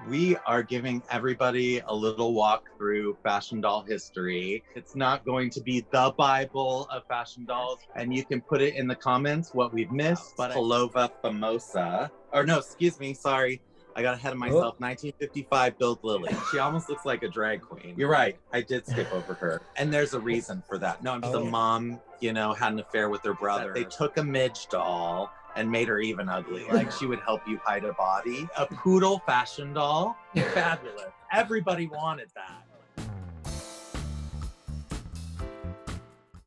We are giving everybody a little walk through fashion doll history. It's not going to be the Bible of fashion dolls, and you can put it in the comments what we've missed. But Palova Famosa, or no, excuse me, sorry. I got ahead of myself. 1955 Build Lily. She almost looks like a drag queen. You're right. I did skip over her. And there's a reason for that. No, the mom, had an affair with her brother. They took a midge doll and made her even ugly. Like she would help you hide a body. A poodle fashion doll. Fabulous. Everybody wanted that.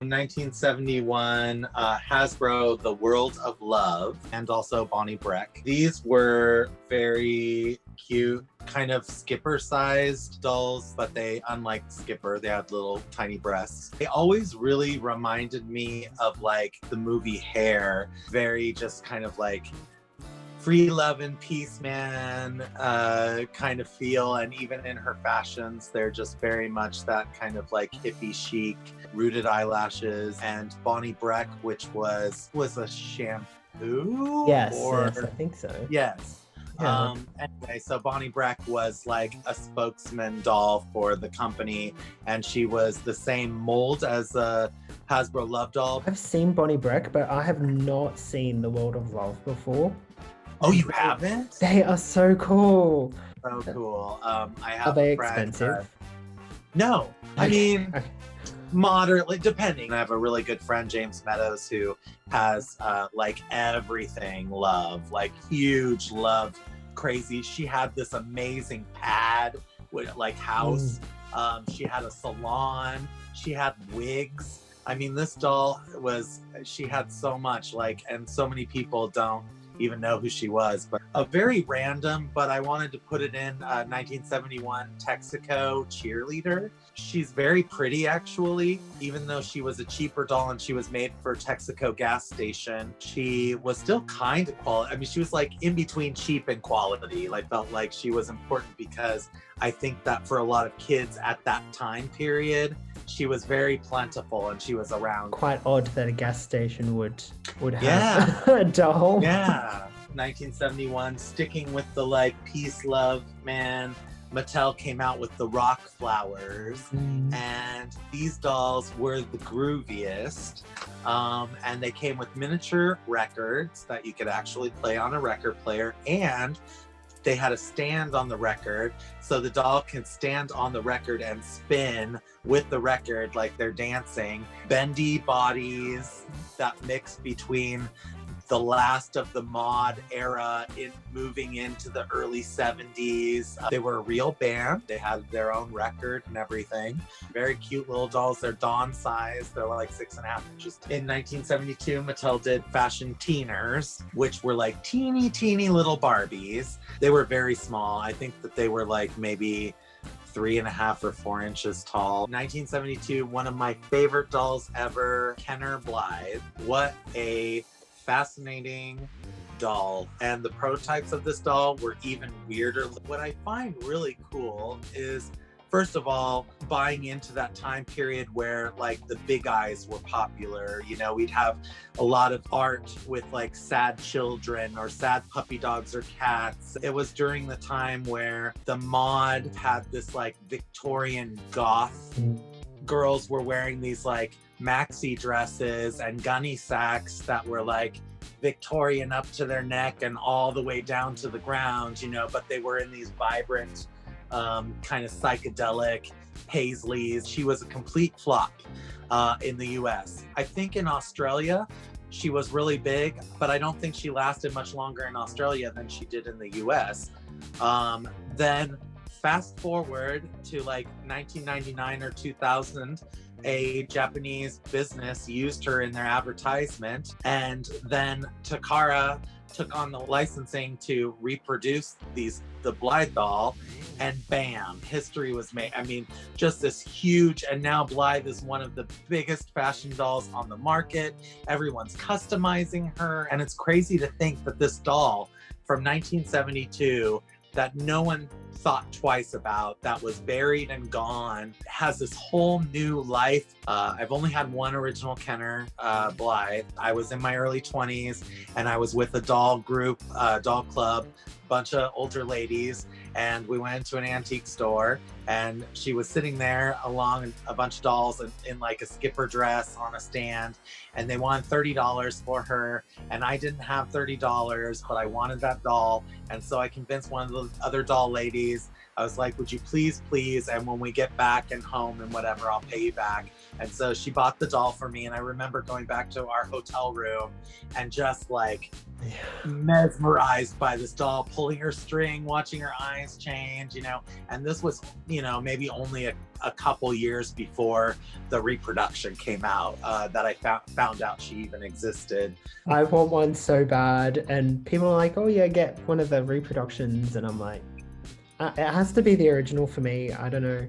1971, Hasbro, The World of Love, and also Bonnie Breck. These were very cute, kind of Skipper-sized dolls, but unlike Skipper, they had little tiny breasts. They always really reminded me of like the movie Hair, very just kind of like free love and peace man kind of feel, and even in her fashions they're just very much that kind of like hippie chic, rooted eyelashes. And Bonnie Breck, which was a shampoo. Yes, I think so. Yes. Yeah. Anyway, so Bonnie Breck was like a spokesman doll for the company, and she was the same mold as a Hasbro Love doll. I've seen Bonnie Breck, but I have not seen The World of Love before. Oh, you haven't? They are so cool. So cool. I have. Are they a friend, expensive? No, I mean, Okay. moderately, depending. I have a really good friend, James Meadows, who has like everything love, like huge love, crazy. She had this amazing pad with like house. She had a salon. She had wigs. I mean, this doll she had so much, like, and so many people don't even know who she was. But a very random, but I wanted to put it in 1971 Texaco cheerleader. She's very pretty, actually. Even though she was a cheaper doll and she was made for Texaco gas station, she was still kind of quality. I mean, she was like in between cheap and quality. I felt like she was important because I think that for a lot of kids at that time period, she was very plentiful and she was around. Quite odd that a gas station would have a doll. Yeah. 1971, sticking with the like peace, love, man. Mattel came out with the rock flowers, and these dolls were the grooviest. And they came with miniature records that you could actually play on a record player, and they had a stand on the record, so the doll can stand on the record and spin with the record like they're dancing. Bendy bodies that mix between the last of the mod era moving into the early 70s. They were a real band. They had their own record and everything. Very cute little dolls. They're Dawn size. They're like 6.5 inches. In 1972, Mattel did Fashion Teeners, which were like teeny little Barbies. They were very small. I think that they were like maybe 3.5 or 4 inches tall. 1972, one of my favorite dolls ever, Kenner Blythe. What a fascinating doll. And the prototypes of this doll were even weirder. What I find really cool is, first of all, buying into that time period where like the big eyes were popular. We'd have a lot of art with like sad children or sad puppy dogs or cats. It was during the time where the mod had this like Victorian goth. Girls were wearing these like maxi dresses and gunny sacks that were like Victorian up to their neck and all the way down to the ground, but they were in these vibrant, kind of psychedelic paisleys. She was a complete flop in the US. I think in Australia, she was really big, but I don't think she lasted much longer in Australia than she did in the US. Then fast forward to like 1999 or 2000, a Japanese business used her in their advertisement, and then Takara took on the licensing to reproduce the Blythe doll, and bam, history was made. I mean, just this huge, and now Blythe is one of the biggest fashion dolls on the market. Everyone's customizing her, and it's crazy to think that this doll from 1972 that no one thought twice about, that was buried and gone, has this whole new life. I've only had one original Kenner Blythe. I was in my early 20s and I was with a doll group, doll club bunch of older ladies, and we went to an antique store, and she was sitting there along a bunch of dolls in like a skipper dress on a stand, and they wanted $30 for her, and I didn't have $30, but I wanted that doll, and so I convinced one of the other doll ladies. I was like, would you please, and when we get back and home and whatever, I'll pay you back. And so she bought the doll for me, and I remember going back to our hotel room and just like mesmerized by this doll, pulling her string, watching her eyes change, you know. And this was, you know, maybe only a couple years before the reproduction came out, that I found out she even existed. I want one so bad, and people are like, oh yeah, get one of the reproductions, and I'm like, it has to be the original for me. I don't know.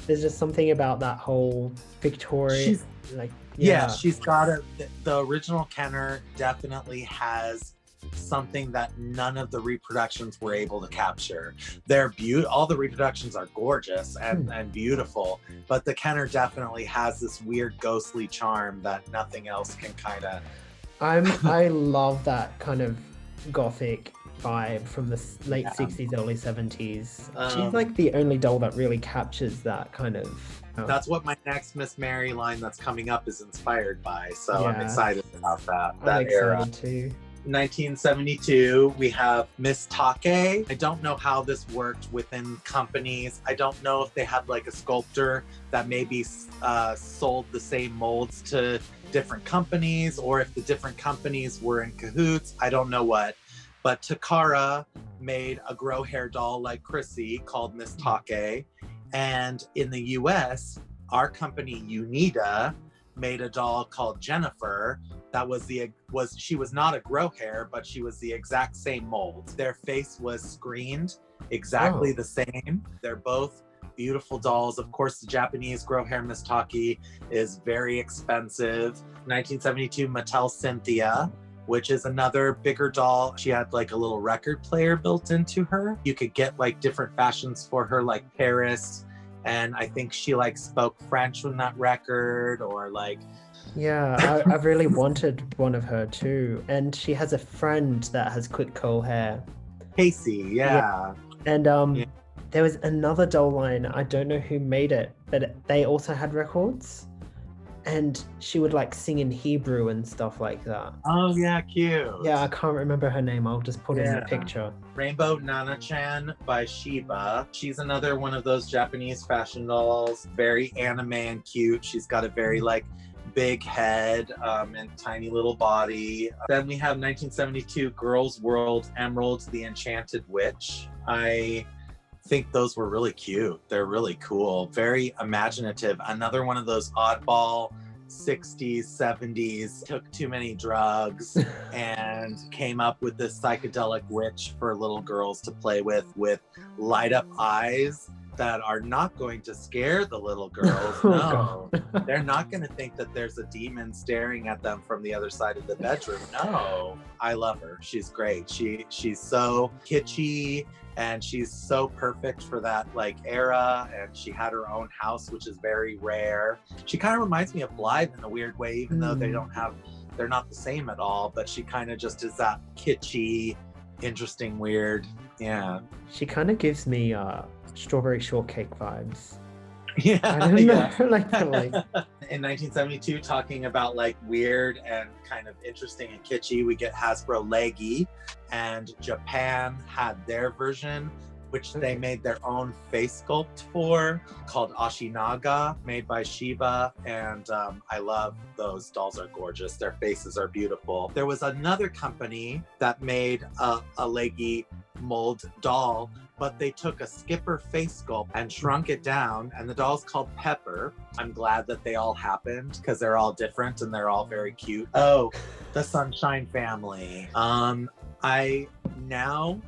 There's just something about that whole Victoria, she's got the original Kenner definitely has something that none of the reproductions were able to capture. They're all the reproductions are gorgeous and beautiful, but the Kenner definitely has this weird ghostly charm that nothing else can kind of. I love that kind of gothic vibe from the late 60s, early 70s. She's like the only doll that really captures that kind of. That's what my next Miss Mary line that's coming up is inspired by. So I'm excited about that. I'm excited too. 1972, we have Miss Take. I don't know how this worked within companies. I don't know if they had like a sculptor that maybe sold the same molds to different companies, or if the different companies were in cahoots. I don't know what. But Takara made a grow hair doll like Chrissy called Miss Take. And in the US, our company Unida made a doll called Jennifer that she was not a grow hair, but she was the exact same mold. Their face was screened exactly the same. They're both beautiful dolls. Of course, the Japanese grow hair Miss Take is very expensive. 1972 Mattel Cynthia, which is another bigger doll. She had like a little record player built into her. You could get like different fashions for her, like Paris. And I think she like spoke French from that record, or like. Yeah, I really wanted one of her too. And she has a friend that has quick curl hair. Casey, yeah. And there was another doll line. I don't know who made it, but they also had records. And she would like sing in Hebrew and stuff like that. Oh yeah, cute. Yeah, I can't remember her name. I'll just put it in the picture. Rainbow Nana-chan by Shiba. She's another one of those Japanese fashion dolls. Very anime and cute. She's got a very like big head and tiny little body. Then we have 1972 Girls World Emerald, the Enchanted Witch. I think those were really cute. They're really cool, very imaginative. Another one of those oddball 60s 70s took too many drugs and came up with this psychedelic witch for little girls to play with light up eyes that are not going to scare the little girls. No, they're not going to think that there's a demon staring at them from the other side of the bedroom. No, I love her. She's great. She's so kitschy, and she's so perfect for that like era. And she had her own house, which is very rare. She kind of reminds me of Blythe in a weird way, even though they're not the same at all. But she kind of just is that kitschy, interesting, weird. Yeah. She kind of gives me strawberry shortcake vibes. Yeah. I don't know. Yeah. In 1972, talking about like weird and kind of interesting and kitschy, we get Hasbro Leggy, and Japan had their version, which they made their own face sculpt for, called Ashinaga, made by Shiba. And I love those dolls. Are gorgeous. Their faces are beautiful. There was another company that made a Leggy mold doll, but they took a skipper face sculpt and shrunk it down, and the doll's called Pepper. I'm glad that they all happened because they're all different and they're all very cute. Oh, the Sunshine Family. I now,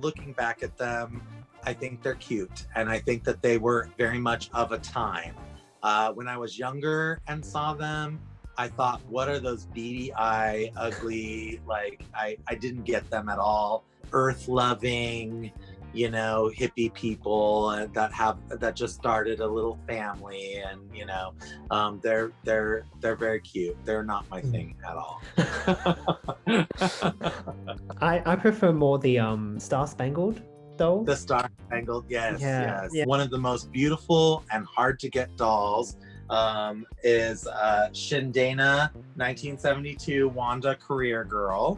looking back at them, I think they're cute, and I think that they were very much of a time. When I was younger and saw them, I thought, what are those beady eye, ugly, like, I didn't get them at all. Earth-loving, you know, hippie people that just started a little family, and you know, they're very cute. They're not my thing at all. I prefer more the Star Spangled dolls. The Star Spangled, yes, Yeah, yes. yeah. One of the most beautiful and hard to get dolls is Shindana 1972 Wanda Career Girl.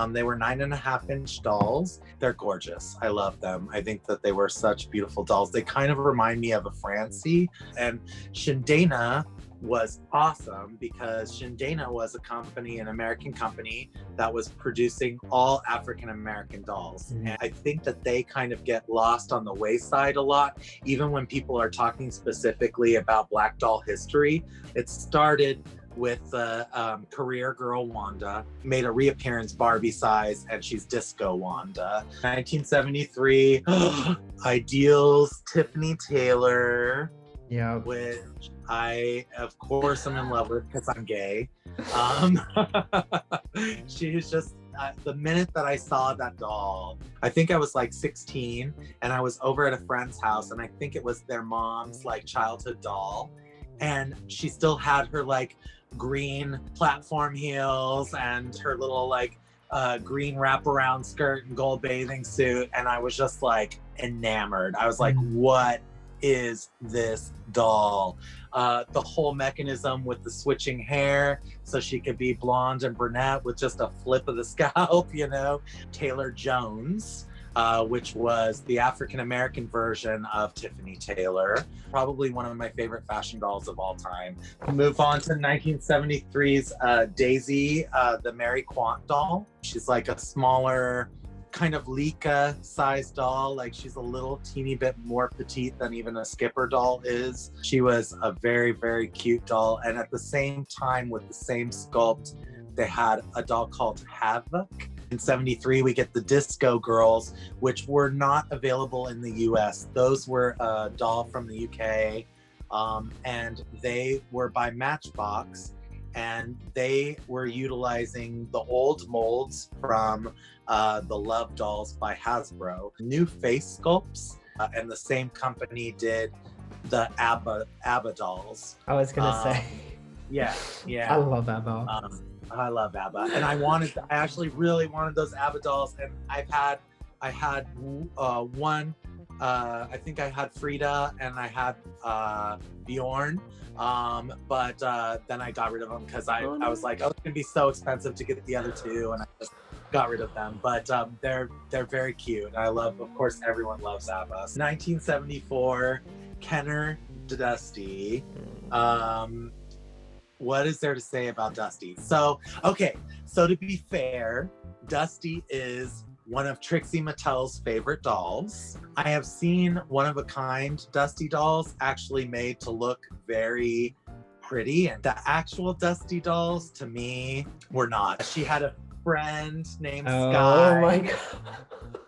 They were 9.5-inch dolls. They're gorgeous. I love them. I think that they were such beautiful dolls. They kind of remind me of a Francie. And Shindana was awesome because Shindana was a company, an American company that was producing all African American dolls. Mhm. And I think that they kind of get lost on the wayside a lot, even when people are talking specifically about Black doll history. It started with the career girl Wanda, made a reappearance Barbie size, and she's Disco Wanda. 1973, Ideals, Tiffany Taylor, Yeah. which I, of course, am in love with because I'm gay. She's just, the minute that I saw that doll, I think I was like 16 and I was over at a friend's house and I think it was their mom's like childhood doll. And she still had her like green platform heels and her little like green wraparound skirt and gold bathing suit. And I was just like enamored. I was like, what is this doll? The whole mechanism with the switching hair so she could be blonde and brunette with just a flip of the scalp, you know. Taylor Jones, which was the African-American version of Tiffany Taylor. Probably one of my favorite fashion dolls of all time. Move on to 1973's Daisy, the Mary Quant doll. She's like a smaller, kind of Lika sized doll. Like she's a little teeny bit more petite than even a Skipper doll is. She was a very, very cute doll. And at the same time, with the same sculpt, they had a doll called Havoc. In 73, we get the Disco Girls, which were not available in the US. Those were a doll from the UK. And they were by Matchbox. And they were utilizing the old molds from the Love dolls by Hasbro. New face sculpts, and the same company did the ABBA dolls. I was gonna say. Yeah. I love ABBA. I love ABBA, and I actually really wanted those ABBA dolls, and I had one. I think I had Frida and I had Bjorn. But then I got rid of them because I was like, oh, it's gonna be so expensive to get the other two, and I just got rid of them. But they're very cute. I love, of course, everyone loves ABBA. 1974, Kenner Dusty. What is there to say about Dusty? So to be fair, Dusty is one of Trixie Mattel's favorite dolls. I have seen one-of-a-kind Dusty dolls actually made to look very pretty, and the actual Dusty dolls, to me, were not. She had a friend named Sky. Oh my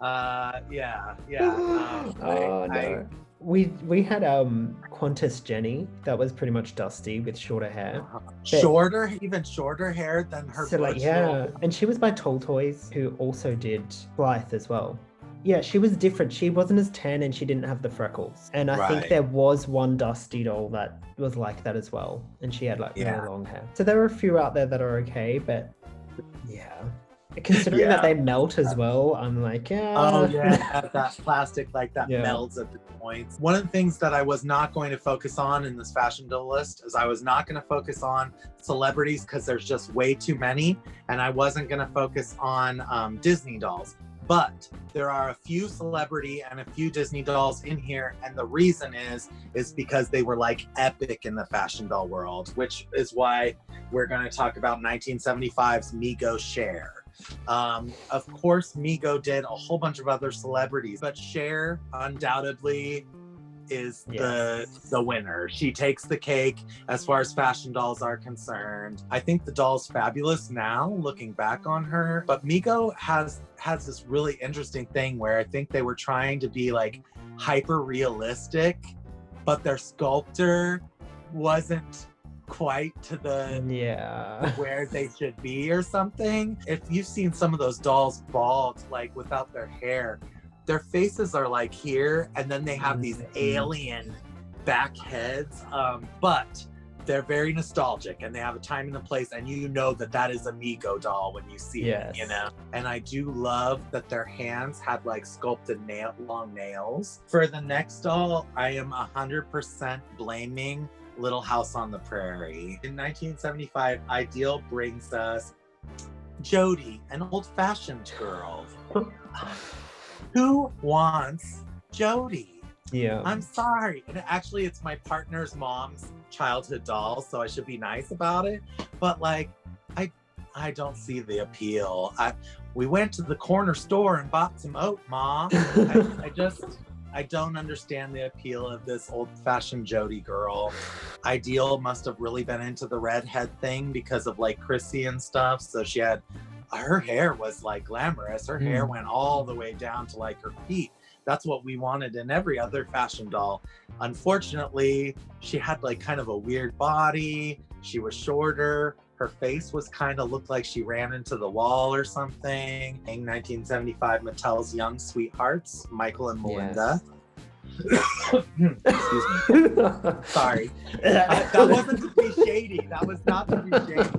god. Yeah. No. We had Qantas Jenny that was pretty much Dusty with shorter hair. Even shorter hair than her. So like, yeah, and she was by Tall Toys, who also did Blythe as well. Yeah, she was different. She wasn't as tan and she didn't have the freckles. And I think there was one Dusty doll that was like that as well, and she had like really long hair. So there are a few out there that are okay, but yeah. Considering that they melt as well, I'm like, yeah. Oh yeah, that plastic like that melts at the points. One of the things that I was not going to focus on in this fashion doll list is I was not going to focus on celebrities because there's just way too many, and I wasn't going to focus on Disney dolls. But there are a few celebrity and a few Disney dolls in here, and the reason is because they were like epic in the fashion doll world, which is why we're going to talk about 1975's Migo Cher. Of course, Migo did a whole bunch of other celebrities, but Cher undoubtedly is the winner. She takes the cake as far as fashion dolls are concerned. I think the doll's fabulous now, looking back on her, but Migo has this really interesting thing where I think they were trying to be like hyper realistic, but their sculptor wasn't quite to the where they should be or something. If you've seen some of those dolls bald, like without their hair, their faces are like here, and then they have these alien back heads. But they're very nostalgic, and they have a time and a place, and you know that that is a Migo doll when you see it, you know. And I do love that their hands had like sculpted long nails. For the next doll, I am 100% blaming Little House on the Prairie. In 1975, Ideal brings us Jody, an old-fashioned girl. Who wants Jody? Yeah. I'm sorry. And actually, it's my partner's mom's childhood doll, so I should be nice about it. But like, I don't see the appeal. We went to the corner store and bought some oat, Ma. I don't understand the appeal of this old-fashioned Jody girl. Ideal must have really been into the redhead thing because of like Chrissy and stuff. So her hair was like glamorous. Her hair went all the way down to like her feet. That's what we wanted in every other fashion doll. Unfortunately, she had like kind of a weird body. She was shorter. Her face was kind of looked like she ran into the wall or something. In 1975, Mattel's Young Sweethearts, Michael and Melinda. Excuse me. Sorry. That wasn't to be shady. That was not to be shady.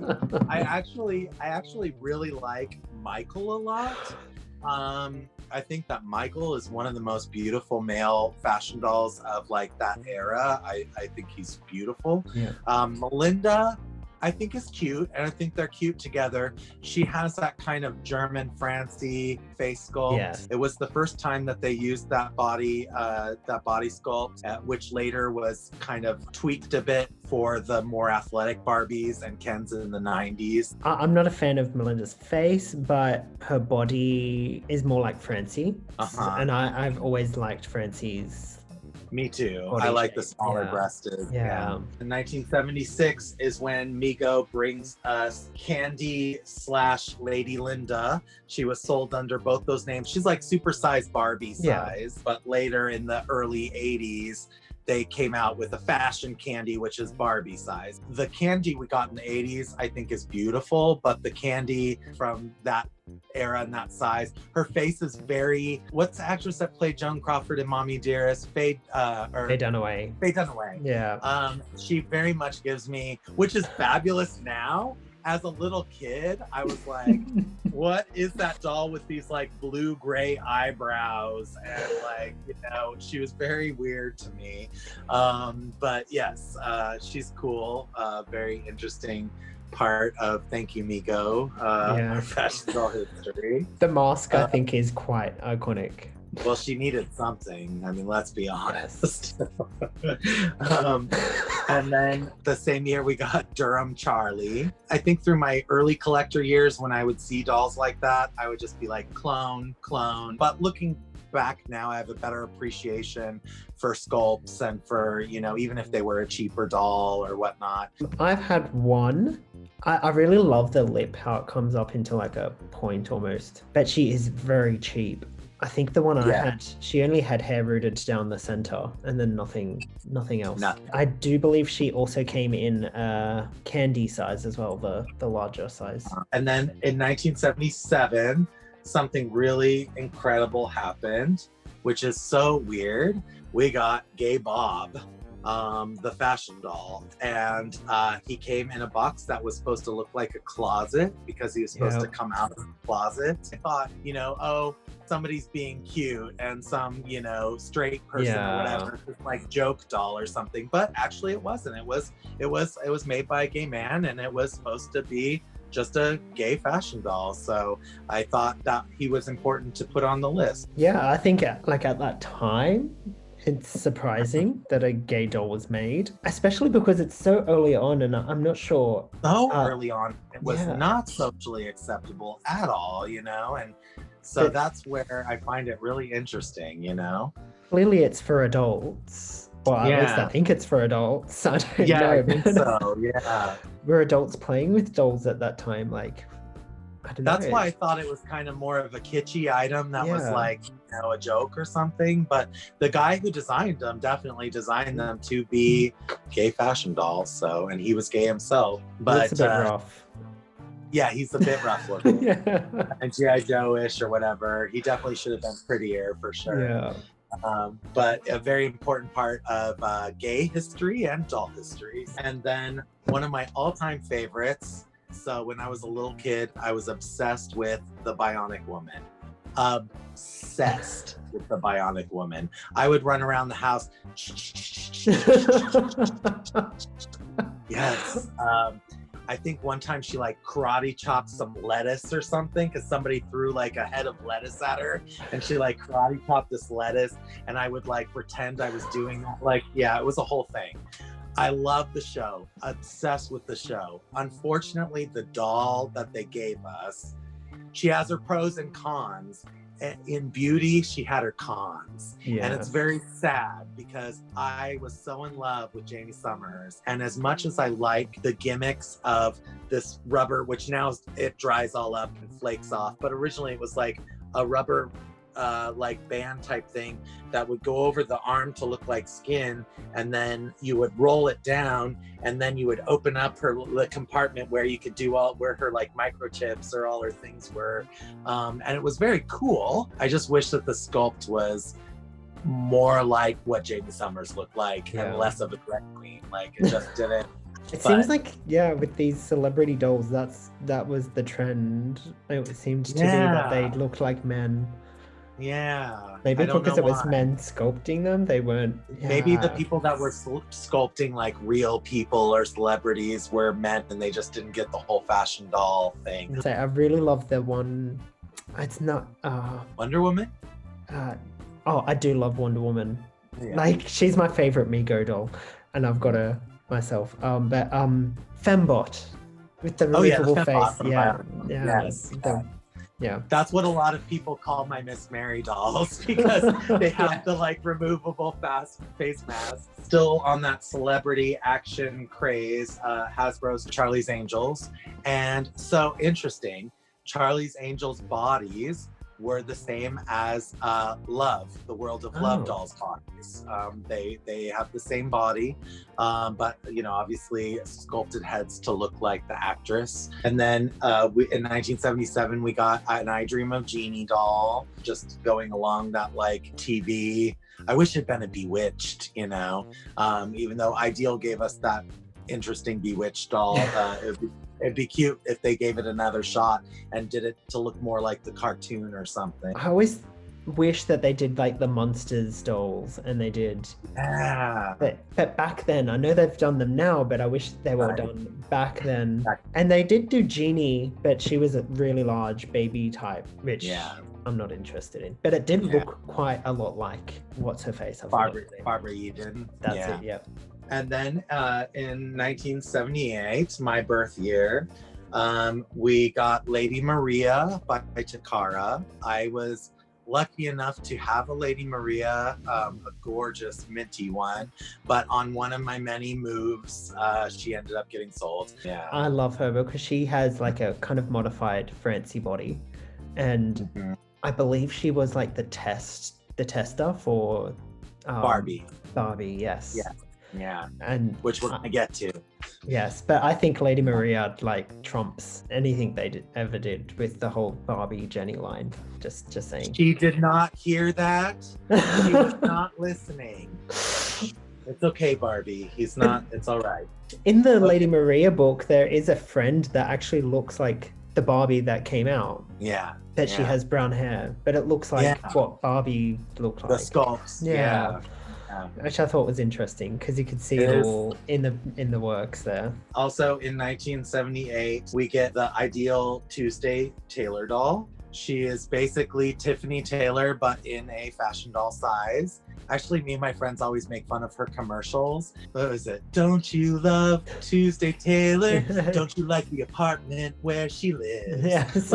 I actually really like Michael a lot. I think that Michael is one of the most beautiful male fashion dolls of like that era. I think he's beautiful. Yeah. Melinda, I think is cute, and I think they're cute together. She has that kind of German Francie face sculpt. Yes. It was the first time that they used that body sculpt, which later was kind of tweaked a bit for the more athletic Barbies and Kens in the 90s. I'm not a fan of Melinda's face, but her body is more like Francie. And I've always liked Francie's. Me too. I like the smaller breasted. Yeah. In 1976 is when Migo brings us Candy / Lady Linda. She was sold under both those names. She's like supersized Barbie size, but later in the early 80s, they came out with a fashion Candy, which is Barbie size. The Candy we got in the 80s, I think is beautiful, but the Candy from that era and that size, her face is very, what's the actress that played Joan Crawford in Mommy Dearest? Faye Dunaway. Faye Dunaway. Yeah. She very much gives me, which is fabulous now. As a little kid, I was like, what is that doll with these like blue-gray eyebrows? And like, you know, she was very weird to me. But yes, she's cool. Very interesting part of Thank You, Migo, our fashion doll history. The mask, I think, is quite iconic. Well, she needed something. I mean, let's be honest. And then the same year we got Durham Charlie. I think through my early collector years, when I would see dolls like that, I would just be like, clone. But looking back now, I have a better appreciation for sculpts and for, you know, even if they were a cheaper doll or whatnot. I've had one. I really love the lip, how it comes up into like a point almost. But she is very cheap. I think the one I had, she only had hair rooted down the center and then nothing else. I do believe she also came in Candy size as well, the larger size. And then in 1977, something really incredible happened, which is so weird. We got Gay Bob, the fashion doll, and he came in a box that was supposed to look like a closet because he was supposed to come out of the closet. I thought, you know, oh, somebody's being cute and some, you know, straight person or whatever, just like joke doll or something. But actually it wasn't. It was made by a gay man, and it was supposed to be just a gay fashion doll. So I thought that he was important to put on the list. Yeah, I think at that time, it's surprising that a gay doll was made, especially because it's so early on, and I'm not sure. Early on, it was not socially acceptable at all, you know, and so that's where I find it really interesting, you know. Clearly, it's for adults. Well, at least I think it's for adults. I don't know. I think so. Yeah. Were adults playing with dolls at that time? Like, I don't know. That's why I thought it was kind of more of a kitschy item that was like, you know, a joke or something. But the guy who designed them definitely designed them to be gay fashion dolls. So, and he was gay himself. But it's a bit rough. Yeah, he's a bit rough looking. And G.I. Joe-ish or whatever. He definitely should have been prettier for sure. Yeah. But a very important part of gay history and doll history. And then one of my all-time favorites. So when I was a little kid, I was obsessed with the Bionic Woman. Obsessed with the Bionic Woman. I would run around the house. Yes. I think one time she like karate chopped some lettuce or something because somebody threw like a head of lettuce at her, and she like karate chopped this lettuce, and I would like pretend I was doing that. Like, yeah, it was a whole thing. I love the show, obsessed with the show. Unfortunately, the doll that they gave us, she has her pros and cons. In beauty, she had her cons. Yeah. And it's very sad because I was so in love with Jamie Summers. And as much as I like the gimmicks of this rubber, which now it dries all up and flakes off, but originally it was like a rubber like band type thing that would go over the arm to look like skin, and then you would roll it down, and then you would open up the compartment where you could do where her like microchips or all her things were, and it was very cool. I just wish that the sculpt was more like what Jamie Summers looked like, and less of a drag queen. Like, it just didn't. It seems like, yeah, with these celebrity dolls, that was the trend. It seemed to be that they looked like men. Yeah. Maybe because it was men sculpting them, they weren't. Yeah. Maybe the people that were sculpting like real people or celebrities were men, and they just didn't get the whole fashion doll thing. I really love the one. It's not Wonder Woman. I do love Wonder Woman. Yeah. Like, she's my favorite Mego doll, and I've got her myself. But Fembot with the removable face. Yeah. Yes. Yeah. That's what a lot of people call my Miss Mary dolls, because they have the like removable face mask. Still on that celebrity action craze, Hasbro's Charlie's Angels. And so interesting, Charlie's Angels bodies were the same as Love, the World of Love dolls bodies. They have the same body, but obviously sculpted heads to look like the actress. And then in 1977 we got an I Dream of Jeannie doll, just going along that like TV. I wish it'd been a Bewitched, even though Ideal gave us that interesting Bewitched doll. It'd be cute if they gave it another shot and did it to look more like the cartoon or something. I always wish that they did like the Monsters dolls, and they did. Yeah. But back then, I know they've done them now, but I wish they were done back then. And they did do Jeannie, but she was a really large baby type, which I'm not interested in. But it did look quite a lot like, what's her face? Barbara Eden. That's it, yeah. And then in 1978, my birth year, we got Lady Maria by Takara. I was lucky enough to have a Lady Maria, a gorgeous minty one, but on one of my many moves, she ended up getting sold. Yeah, I love her because she has like a kind of modified Francie body, and I believe she was like the tester for Barbie. Yes. Yeah, and which we're gonna get to. Yes, but I think Lady Maria like trumps anything they ever did with the whole Barbie Jenny line. Just saying. She did not hear that. She was not listening. It's okay, Barbie. He's not. It's all right. In the Lady Maria book, there is a friend that actually looks like the Barbie that came out. Yeah. That she has brown hair, but it looks like what Barbie looked like. The sculpts. Yeah. Which I thought was interesting because you could see it all in the works there. Also in 1978, we get the Ideal Tuesday Taylor doll. She is basically Tiffany Taylor, but in a fashion doll size. Actually, me and my friends always make fun of her commercials. What was it? Don't you love Tuesday Taylor? Don't you like the apartment where she lives? Yeah, it's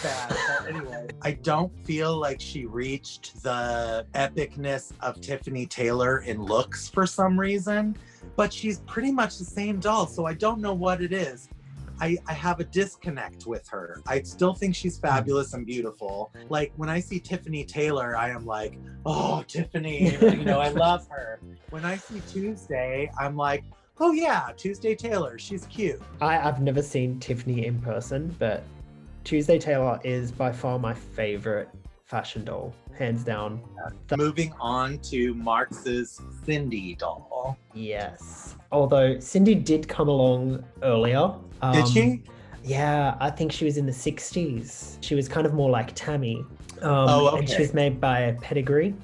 bad. But anyway, I don't feel like she reached the epicness of Tiffany Taylor in looks for some reason, but she's pretty much the same doll, so I don't know what it is. I have a disconnect with her. I still think she's fabulous and beautiful. Like, when I see Tiffany Taylor, I am like, oh, Tiffany, I love her. When I see Tuesday, I'm like, oh yeah, Tuesday Taylor, she's cute. I've never seen Tiffany in person, but Tuesday Taylor is by far my favorite fashion doll, hands down. Moving on to Marx's Cindy doll. Yes. Although Cindy did come along earlier. Did she? Yeah, I think she was in the 60s. She was kind of more like Tammy. Okay. And she was made by Pedigree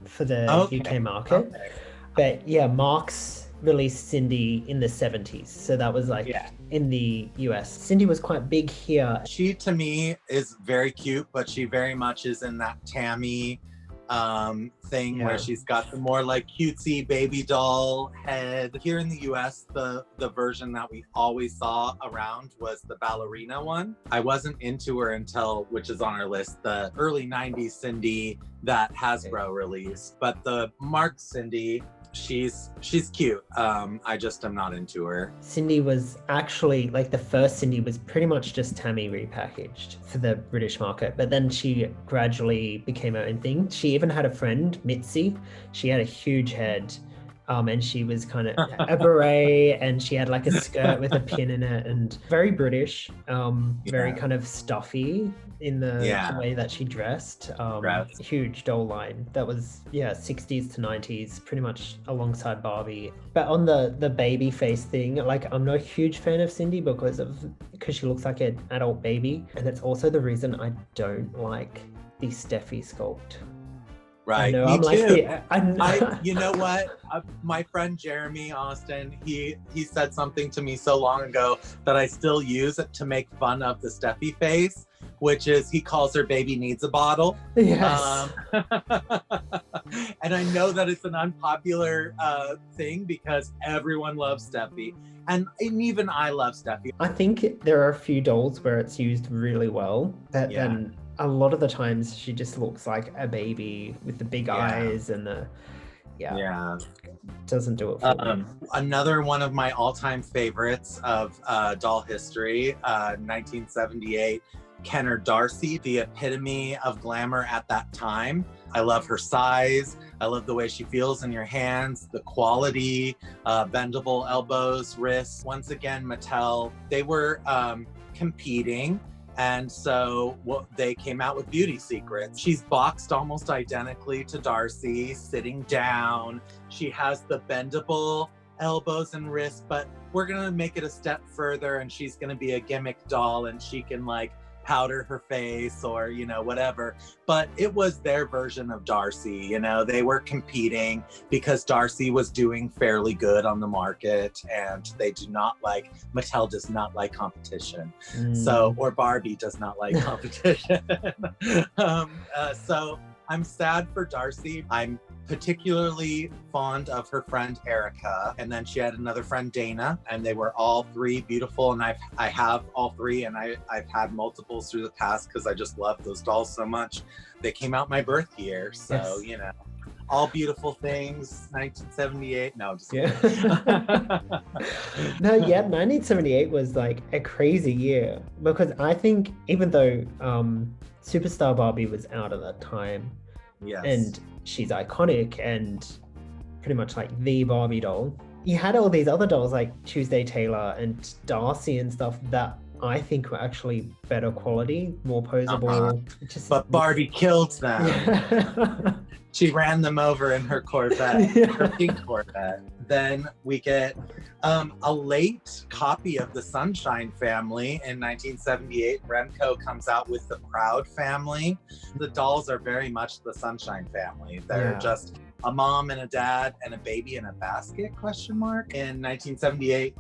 for the UK market. Okay. But yeah, Marx released Cindy in the 70s. So that was like in the US. Cindy was quite big here. She, to me, is very cute, but she very much is in that Tammy thing where she's got the more like cutesy baby doll head. Here in the US, the version that we always saw around was the ballerina one. I wasn't into her until, which is on our list, the early 90s Cindy that Hasbro released. But the Marx Cindy, she's cute. I just am not into her. Cindy was actually, like, the first Cindy was pretty much just Tammy repackaged for the British market, but then she gradually became her own thing. She even had a friend, Mitzi. She had a huge head, and she was kind of a beret, and she had like a skirt with a pin in it, and very British, very kind of stuffy in the way that she dressed. Huge doll line that was 60s to 90s, pretty much alongside Barbie. But on the baby face thing, like, I'm not a huge fan of Cindy because she looks like an adult baby, and it's also the reason I don't like the Steffi sculpt. Right. Me I'm too. Like, you know what? My friend Jeremy Austin, he said something to me so long ago that I still use it to make fun of the Steffi face, which is he calls her baby needs a bottle. Yes. And I know that it's an unpopular thing because everyone loves Steffi. And even I love Steffi. I think there are a few dolls where it's used really well, but then a lot of the times she just looks like a baby with the big eyes and the doesn't do it for me. Another one of my all-time favorites of doll history, 1978, Kenner Darcy, the epitome of glamour at that time. I love her size. I love the way she feels in your hands, the quality, bendable elbows, wrists. Once again, Mattel, they were competing. And so they came out with Beauty Secrets. She's boxed almost identically to Darcy, sitting down. She has the bendable elbows and wrists, but we're gonna make it a step further, and she's gonna be a gimmick doll, and she can like powder her face or, you know, whatever. But it was their version of Darcy, you know, they were competing because Darcy was doing fairly good on the market, and Mattel does not like competition. So, or Barbie does not like competition. So I'm sad for Darcy. I'm particularly fond of her friend Erica, and then she had another friend Dana, and they were all three beautiful, and I have all three, and I've had multiples through the past because I just love those dolls so much. They came out my birth year, so you know, all beautiful things. 1978. No, just No, 1978 was like a crazy year, because I think even though Superstar Barbie was out at that time, and she's iconic and pretty much like the Barbie doll, you had all these other dolls like Tuesday Taylor and Darcy and stuff that I think were actually better quality, more posable. But Barbie killed them. She ran them over in her Corvette, her pink Corvette. Then we get a late copy of the Sunshine Family in 1978. Remco comes out with the Proud Family. The dolls are very much the Sunshine Family. They're just a mom and a dad and a baby in a basket, ? In 1978,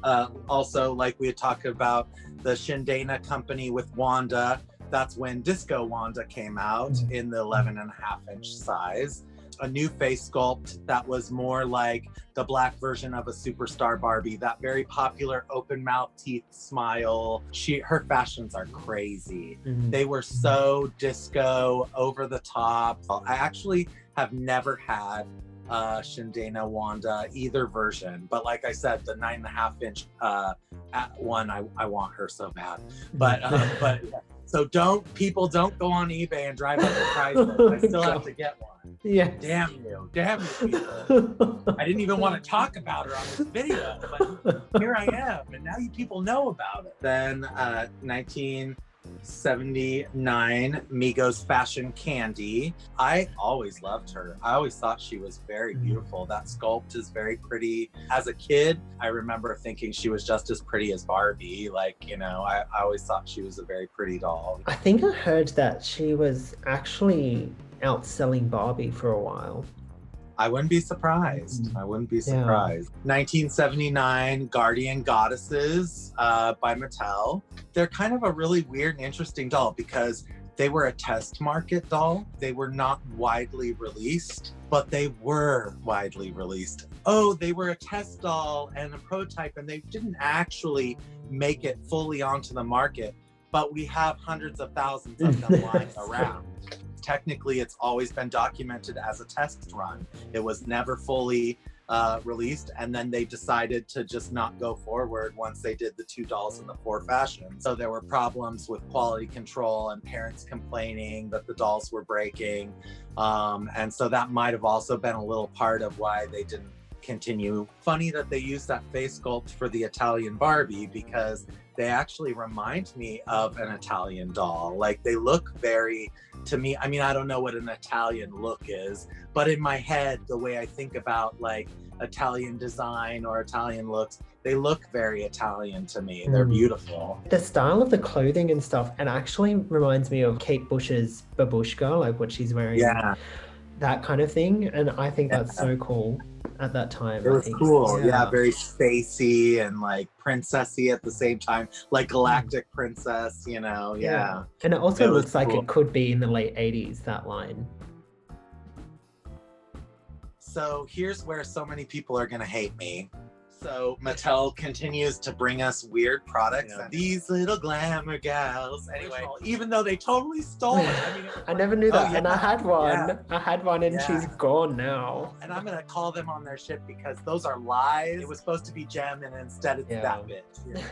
also, like we had talked about, the Shindana company with Wanda. That's when Disco Wanda came out in the 11.5-inch size. A new face sculpt that was more like the black version of a Superstar Barbie, that very popular open mouth teeth smile. Her fashions are crazy. They were so disco, over the top. I actually have never had Shindana Wanda, either version, but like I said, the 9.5-inch one, I want her so bad. But so don't go on eBay and drive up the prices. I still have to get one. Yeah. Damn you people. I didn't even want to talk about her on this video, but here I am, and now you people know about it. Then 1979, Migos Fashion Candy. I always loved her. I always thought she was very beautiful. That sculpt is very pretty. As a kid, I remember thinking she was just as pretty as Barbie. Like, you know, I always thought she was a very pretty doll. I think I heard that she was actually outselling Barbie for a while. I wouldn't be surprised. I wouldn't be surprised. 1979, Guardian Goddesses by Mattel. They're kind of a really weird and interesting doll because they were a test market doll. They were not widely released, but they were widely released. Oh, they were a test doll and a prototype, and they didn't actually make it fully onto the market, but we have hundreds of thousands of them lying around. Technically, it's always been documented as a test run. It was never fully released, and then they decided to just not go forward once they did the 2 dolls in the 4 fashions. So there were problems with quality control and parents complaining that the dolls were breaking. And so that might have also been a little part of why they didn't continue. Funny that they used that face sculpt for the Italian Barbie, because they actually remind me of an Italian doll. Like, they look very, to me, I mean, I don't know what an Italian look is, but in my head, the way I think about like Italian design or Italian looks, they look very Italian to me. They're beautiful. The style of the clothing and stuff, and actually reminds me of Kate Bush's babushka, like what she's wearing. Yeah. That kind of thing. And I think that's so cool at that time. It was cool. Yeah, very spacey and like princessy at the same time, like galactic princess, you know. Yeah. And it also looks like it could be in the late 80s, that line. So here's where so many people are gonna hate me. So Mattel continues to bring us weird products and these little glamour gals. Anyway, even though they totally stole it. I mean, I never knew that. And I had one. I had one and she's gone now. And I'm gonna call them on their shit because those are lies. It was supposed to be Gem and instead it's that bitch.